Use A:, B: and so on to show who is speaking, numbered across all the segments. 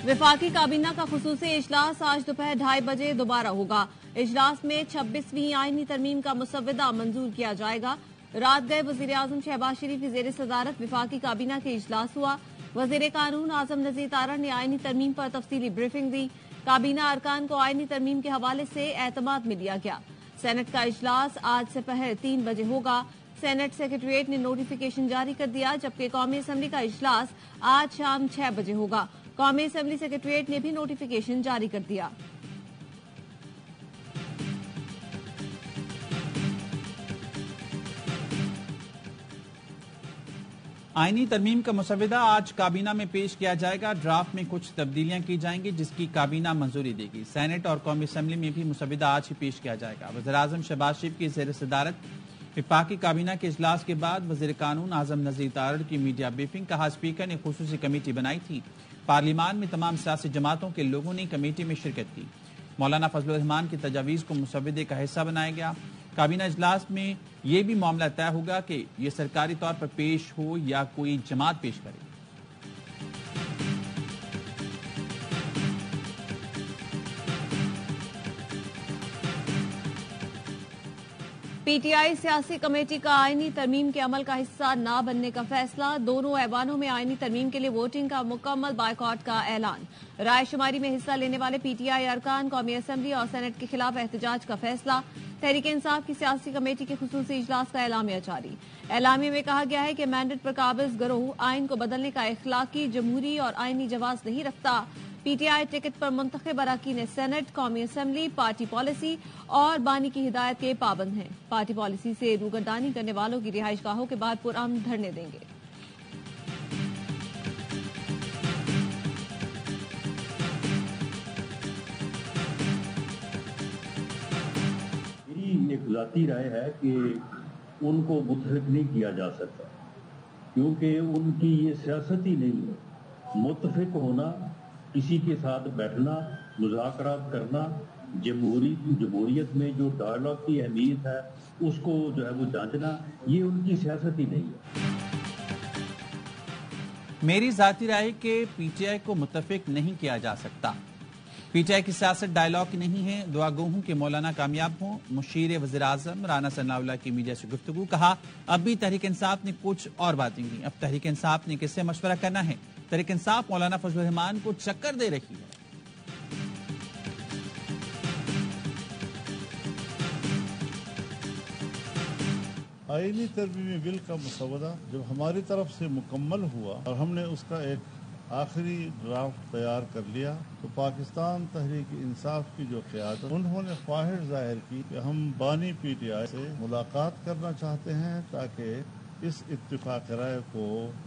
A: वफाकी काबीना का खुसूसी इजलास आज दोपहर 2:30 बजे दोबारा होगा। इजलास में 26वीं आईनी तरमीम का मुसव्वदा मंजूर किया जाएगा। रात गए वजीर आजम शहबाज शरीफ की जेर सदारत वफाकी काबीना के इजलास हुआ। वजीर कानून आजम नजीर तारड़ ने आईनी तरमीम पर तफसीली ब्रीफिंग दी। काबीना अरकान को आईनी तरमीम के हवाले से एतमाद में लिया गया। सेनेट का इजलास आज दोपहर 3 बजे होगा। सेनेट सेक्रेटरीट ने नोटिफिकेशन जारी कर दिया, जबकि कौमी असम्बली का इजलास आज शाम 6 बजे होगा। कौमी असम्बली सेक्रेटरीट ने भी नोटिफिकेशन जारी कर दिया।
B: आईनी तरमीम का मुसव्वदा आज काबीना में पेश किया जाएगा। ड्राफ्ट में कुछ तब्दीलियां की जाएंगी, जिसकी काबीना मंजूरी देगी। सेनेट और कौमी असम्बली में भी मुसव्वदा आज ही पेश किया जाएगा। वज़ीर आज़म शहबाज शरीफ की जेर सदारत वफाकी काबीना के इजलास के बाद वज़ीर कानून आजम नज़ीर तारड़ की मीडिया ब्रीफिंग। कहा, स्पीकर ने खुसूसी कमेटी बनाई थी। पार्लियामान में तमाम सियासी जमातों के लोगों ने कमेटी में शिरकत की। मौलाना फजलुर रहमान की तजावीज़ को मुसव्वदे का हिस्सा बनाया गया। काबीना इजलास में यह भी मामला तय होगा कि यह सरकारी तौर पर पेश हो या कोई जमात पेश करे।
A: पीटीआई सियासी कमेटी का आईनी तरमीम के अमल का हिस्सा न बनने का फैसला। दोनों ऐवानों में आईनी तरमीम के लिए वोटिंग का मुकम्मल बायकॉट का ऐलान। राय शुमारी में हिस्सा लेने वाले पीटीआई अरकान कौमी असम्बली और सेनेट के खिलाफ एहतजाज का फैसला। तहरीक इंसाफ की सियासी कमेटी के खुसूसी इजलास का एलामिया जारी। एलामिया में कहा गया है कि मैंडेट पर काबिज गिरोह आइन को बदलने का इखलाकी, जमहूरी और आईनी जवाज नहीं रखता। पीटीआई टिकट पर मुंतखब अरकान सेनेट, कौमी असम्बली पार्टी पॉलिसी और बानी की हिदायत के पाबंद हैं। पार्टी पॉलिसी से रूगर्दानी करने वालों की रिहाइश गाहों के बाद पुरअमन धरने देंगे।
C: एक ज़ाती राय है कि उनको मुतफिक नहीं किया जा सकता, क्योंकि उनकी ये सियासत ही नहीं है। मुतफिक होना, किसी के साथ बैठना, मुज़ाकरात करना, जमहूरियत में जो डायलॉग की अहमियत है उसको जो है वो जांचना, ये उनकी सियासत ही नहीं है।
B: मेरी ज़ाती राय के पीटीआई को मुतफिक नहीं किया जा सकता। पीटीआई की सियासत डायलॉग की नहीं है। दुआ गो हूं कि मौलाना कामयाब हों। मुशीर वज़ीर आज़म राना सनाउल्लाह की मीडिया से गुफ्तगू। कहा, अब भी तहरीक इंसाफ ने कुछ और बातें की। अब तहरीक इंसाफ ने किससे मशवरा करना है? तहरीक इंसाफ मौलाना फजलुर रहमान को चक्कर दे रही है।
D: आईनी तरमीमी बिल का मुसव्वदा जब हमारी तरफ से मुकम्मल हुआ और हमने उसका एक आखिरी ड्राफ्ट तैयार कर लिया, तो पाकिस्तान तहरीक इंसाफ की जो क़यादत, उन्होंने ख्वाहिश जाहिर की कि हम बानी पीटीआई से मुलाकात करना चाहते हैं ताकि इस इत्तिफाक राय को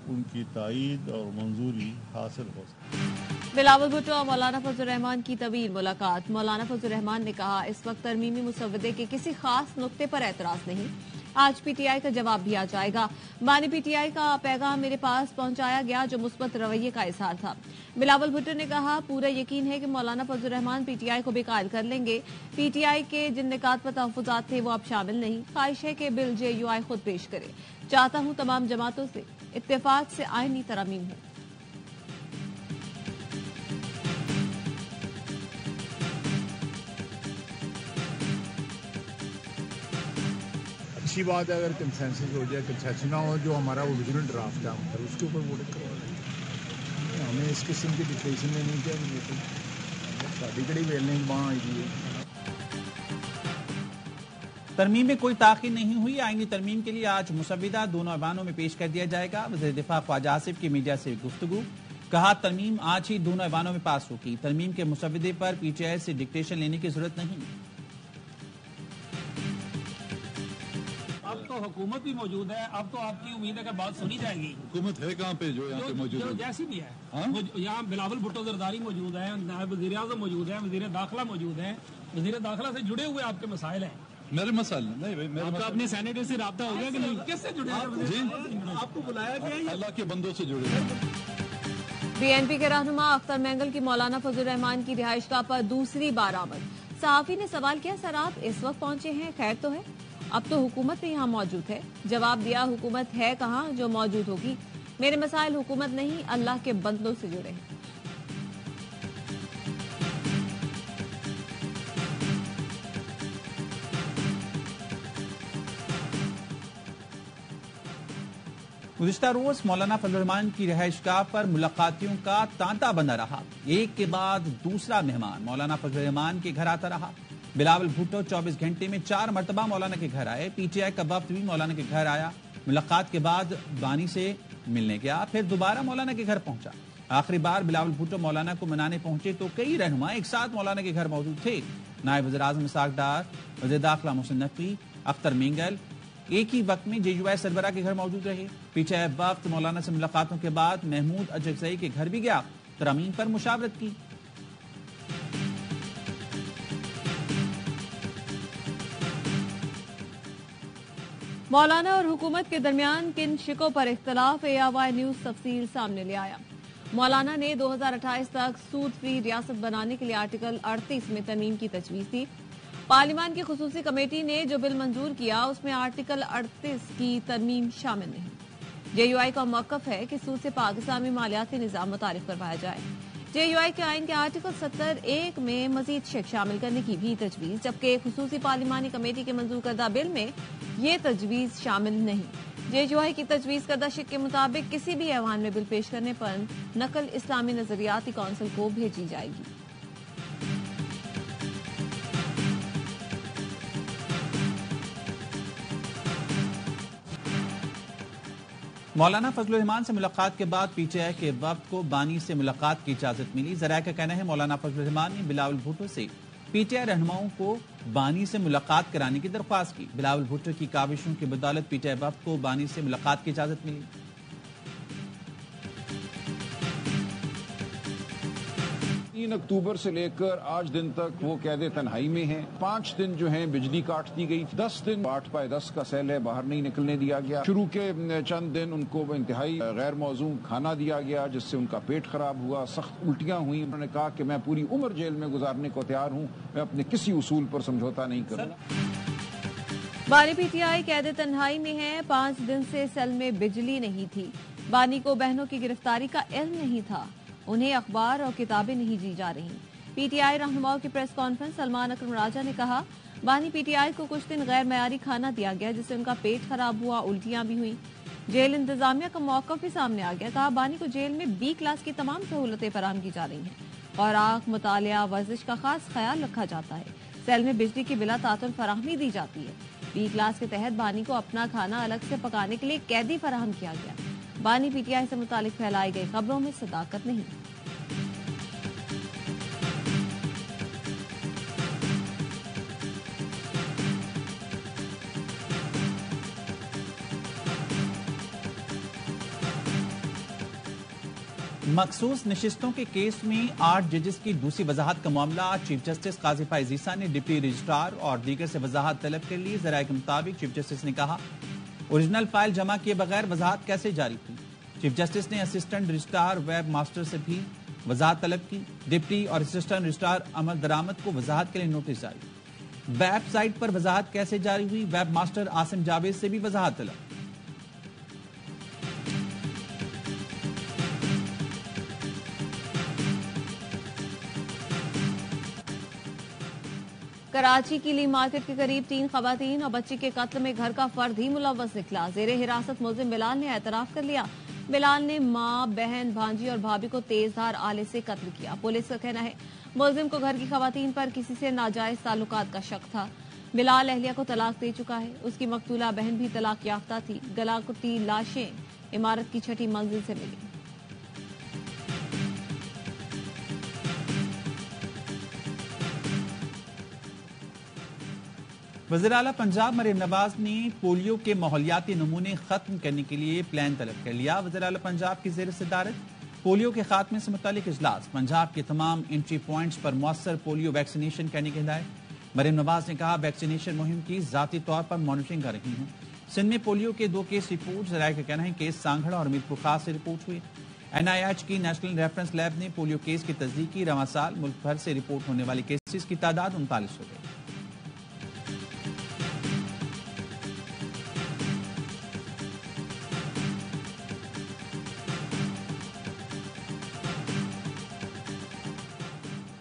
D: उनकी तायीद और मंजूरी हासिल हो सके।
A: बिलावल भुट्टो और मौलाना फजलुर रहमान की तवील मुलाकात। मौलाना फजलुर रहमान ने कहा, इस वक्त तरमीमी मुसव्वदे के किसी खास नुक्ते पर एतराज नहीं। आज पीटीआई का जवाब भी आ जाएगा। बानी पीटीआई का पैगाम मेरे पास पहुंचाया गया, जो मुस्बत रवैये का इजहार था। बिलावल भुट्टो ने कहा, पूरा यकीन है कि मौलाना फजलुर रहमान पीटीआई को भी कायल कर लेंगे। पीटीआई के जिन निकात पर तहफ़्फ़ुज़ात थे वो अब शामिल नहीं। ख्वाहिश है कि बिल जेयूआई खुद पेश करे। चाहता हूं तमाम जमातों से इत्तेफाक से आईनी तरमीम हो।
E: अच्छी बात है अगर कंसेंसस हो जाए, कंसेंसस ना हो, जो हमारा ओरिजिनल ड्राफ्ट है फिर उसके ऊपर वोट करवा लेंगे। हमें इस किस्म की डिक्लेरेशन में नहीं चाहिए। साड़ी कड़ी वेलने वहाँ आई है।
B: तरमीम में कोई ताख़ीर नहीं हुई। आईनी तरमीम के लिए आज मुसव्वदा दोनों ऐवानों में पेश कर दिया जाएगा। वज़ीर दिफा ख्वाजा आसिफ की मीडिया से गुफ्तगू। कहा, तरमीम आज ही दोनों ऐवानों में पास होगी। तरमीम के मुसव्वदे पर पीटीआई से डिक्टेशन लेने की जरूरत नहीं।
F: अब तो हुकूमत भी मौजूद है। अब तो आपकी उम्मीद है कि बात सुनी जाएगी।
G: हुकूमत है कहाँ पे जो यहाँ पे मौजूद है?
F: जैसी भी है, यहाँ बिलावल भुट्टो जरदारी मौजूद है, नायब वज़ीर आज़म मौजूद है, वज़ीर दाखिला मौजूद है। वज़ीर दाखिला से जुड़े हुए आपके मसाइल हैं।
G: मेरे मसाइल नहीं भाई, मेरे
F: आपका अपने सेनेटर से राब्ता हो गया कि नहीं? किससे जुड़े हैं
G: जी?
F: आपको बुलाया गया?
G: अल्लाह के बंदों से जुड़े।
A: बीएनपी के रहनुमा अख्तर मेंगल की मौलाना फजलुर रहमान की रिहाइशगाह पर दूसरी बार आमद। सहाफी ने सवाल किया, सर आप इस वक्त पहुंचे हैं, खैर तो है? अब तो हुकूमत भी यहाँ मौजूद है। जवाब दिया, हुकूमत है कहाँ जो मौजूद होगी। मेरे मसाइल हुकूमत नहीं, अल्लाह के बंदों से जुड़े हैं।
B: गुज़िश्ता रोज मौलाना फजल रहमान की रिहाइशगाह पर मुलाकातियों का तांता बंधा रहा। एक के बाद दूसरा मेहमान मौलाना फजल रहमान के घर आता रहा। बिलावल भुट्टो 24 घंटे में 4 मरतबा मौलाना के घर आए। पीटीआई का वफ्द भी मौलाना के घर आया। मुलाकात के बाद बानी से मिलने गया, फिर दोबारा मौलाना के घर पहुंचा। आखिरी बार बिलावल भुट्टो मौलाना को मनाने पहुंचे तो कई रहनुमा एक साथ मौलाना के घर मौजूद थे। नायब वज़ीर आज़म इसहाक डार, वज़ीर दाखिला मोहसिन नकवी, अख्तर मेंगल एक ही वक्त में जेयूआई सरबरा के घर मौजूद रहे। पीटीआई वक्त मौलाना से मुलाकातों के बाद महमूद अजगज़ई के घर भी गया, तरमीम पर मुशावरत की।
A: मौलाना और हुकूमत के दरमियान किन शिकों पर इख्तलाफ, ARY न्यूज तफसील सामने ले आया। मौलाना ने 2028 तक सूद फ्री रियासत बनाने के लिए आर्टिकल 38 में तरमीम की तजवीज़ थी। पार्लियामान की खुसूसी कमेटी ने जो बिल मंजूर किया उसमें आर्टिकल 38 की तरमीम शामिल नहीं। जेयूआई का मौक़िफ़ है कि सूद से पाकिस्तान में मालियाती निज़ाम मुतारिफ करवाया जाए। जेयूआई के आइन के आर्टिकल 70(1) में मजीद शेक शामिल करने की भी तजवीज़, जबकि खुसूसी पार्लिमानी कमेटी के मंजूर करदा बिल में ये तजवीज़ शामिल नहीं। जेयूआई की तजवीज़ करदा शेक के मुताबिक किसी भी ऐवान में बिल पेश करने पर नकल इस्लामी नजरियाती कौंसिल को भेजी जाएगी।
B: मौलाना फजल रहमान से मुलाकात के बाद पीटीआई के वफ्द को बानी से मुलाकात की इजाजत मिली। ज़राए का कहना है मौलाना फजल रहमान ने बिलावल भुट्टो से पीटीआई रहनुमाओं को बानी से मुलाकात कराने की दरख्वास्त की। बिलावल भुट्टो की काविशों की बदौलत पीटीआई वफ्द को बानी से मुलाकात की इजाजत मिली।
H: 3 अक्टूबर से लेकर आज दिन तक वो कैदे तन्हाई में हैं। 5 दिन जो हैं बिजली काट दी गई। 10 दिन 8/10 का सेल है, बाहर नहीं निकलने दिया गया। शुरू के चंद दिन उनको इंतहाई गैर मौजूद खाना दिया गया जिससे उनका पेट खराब हुआ, सख्त उल्टियां हुई। उन्होंने कहा कि मैं पूरी उम्र जेल में गुजारने को तैयार हूँ, मैं अपने किसी उसूल पर समझौता नहीं करूँगा।
A: बानी पीटीआई कैदे तन्हाई में है। 5 दिन से सेल में बिजली नहीं थी। बानी को बहनों की गिरफ्तारी का इल्म नहीं था। उन्हें अखबार और किताबें नहीं दी जा रही। पीटीआई रहनुमाओं की प्रेस कॉन्फ्रेंस सलमान अकरम राजा ने कहा बानी पीटीआई को कुछ दिन गैर मयारी खाना दिया गया जिससे उनका पेट खराब हुआ, उल्टियां भी हुई। जेल इंतजामिया का मौक़िफ़ भी सामने आ गया। कहा बानी को जेल में B क्लास की तमाम सहूलतें फराहम की जा रही हैं और आँख, मुतालिया, वर्जिश का खास ख्याल रखा जाता है। सेल में बिजली की बिला तातुल फराहमी दी जाती है। B क्लास के तहत बानी को अपना खाना अलग से पकाने के लिए कैदी फराहम किया गया। बानी पीटीआई से मुतालिक फैलाई गई खबरों में सदाकत नहीं।
B: मखसूस नशिस्तों के केस में 8 जजेस की दूसरी वजाहत का मामला चीफ जस्टिस काजी फाइज ईसा ने डिप्टी रजिस्ट्रार और दीगर से वजाहत तलब कर ली। ज़राए के मुताबिक चीफ जस्टिस ने कहा ओरिजिनल फाइल जमा किए बगैर वजाहत कैसे जारी की। चीफ जस्टिस ने असिस्टेंट रजिस्ट्रार वेब मास्टर से भी वजाहत तलब की। डिप्टी और असिस्टेंट रजिस्ट्रार अमल दरामद को वजाहत के लिए नोटिस जारी। वेबसाइट पर वजाहत कैसे जारी हुई, वेब मास्टर आसिम जावेद से भी वजाहत तलब।
A: कराची की ली मार्केट के करीब 3 खवातीन और बच्ची के कत्ल में घर का फर्द ही मुलव्वस निकला। जेरे हिरासत मुलजिम बिलाल ने एतराफ कर लिया। बिलाल ने मां, बहन, भांजी और भाभी को तेजधार आले से कत्ल किया। पुलिस का कहना है मुलजिम को घर की खवातीन पर किसी से नाजायज ताल्लुकात का शक था। बिलाल अहलिया को तलाक दे चुका है। उसकी मकतूला बहन भी तलाक याफ्ता थी। गलाकुटी लाशें इमारत की 6ठी मंजिल से मिली।
B: वज़ीर आला पंजाब मरीम नवाज ने पोलियो के माहौलियाती नमूने खत्म करने के लिए प्लान तलब कर लिया। वज़ीर आला पंजाब की ज़ेर सदारत पोलियो के खात्मे से मुतालिक इजलास। पंजाब के तमाम एंट्री पॉइंट्स पर मौसर पोलियो वैक्सीनेशन करने की हिदायत। मरीम नवाज ने कहा वैक्सीनेशन मुहिम की ज़ाती तौर पर मॉनिटरिंग कर रही हूँ। सिंध में पोलियो के 2 केस रिपोर्ट। ज़राए का कहना है केस सांगड़ा और मीरपुर खास से रिपोर्ट हुए। NIH की नेशनल रेफरेंस लैब ने पोलियो केस की तस्दीक की। रवां साल मुल्क भर से रिपोर्ट होने वाले केसेस की तादाद 39 हो गई।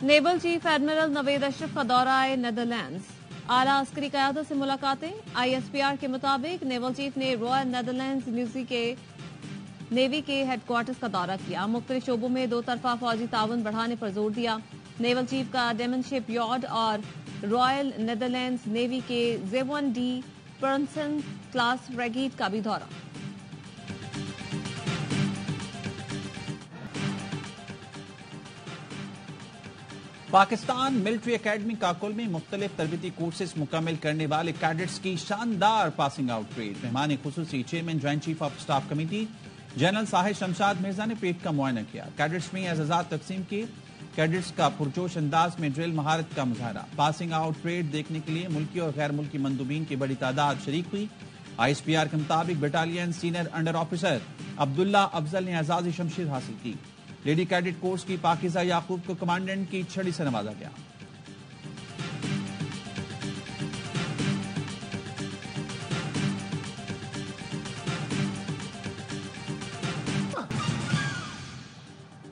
A: Naval chief admiral Naved Ashraf का दौरा है नेदरलैंड्स। आला अस्करी क़यादत से मुलाकातें। ISPR के मुताबिक नेवल चीफ ने रॉयल नेदरलैंड्स न्यूजी के نیوی کے ہیڈ کوارٹرز کا دورہ کیا. مختلف شعبوں میں دو طرفہ فوجی تعاون بڑھانے پر زور دیا. نیول چیف کا ڈیمن شپ یارڈ اور رائل نیدرلینڈز نیوی کے زیون ڈی پرنسن کلاس فریگیٹ کا بھی دورہ.
B: پاکستان ملٹری اکیڈمی کاکل میں مختلف تربیتی کورسز مکمل کرنے والے کیڈٹس کی شاندار پاسنگ آؤٹ پریڈ. مہمان خصوصی chairman joint chief of staff committee general Sahir Shamshad Mirza نے پریڈ کا معائنہ کیا. کیڈٹس میں اعزازات تقسیم کیے. کیڈٹس کا پرجوش انداز میں ڈرل مہارت کا مظاہرہ. پاسنگ آؤٹ پریڈ دیکھنے کے لیے ملکی اور غیر ملکی مندوبین کی بڑی تعداد شریک ہوئی. آئی ایس پی آر کے مطابق بٹالین سینئر انڈر آفیسر عبداللہ افضل نے اعزازی شمشیر حاصل کی. لیڈی کیڈٹ کورس کی پاکیزہ یعقوب کو کمانڈنٹ کی چھڑی سے نوازا گیا.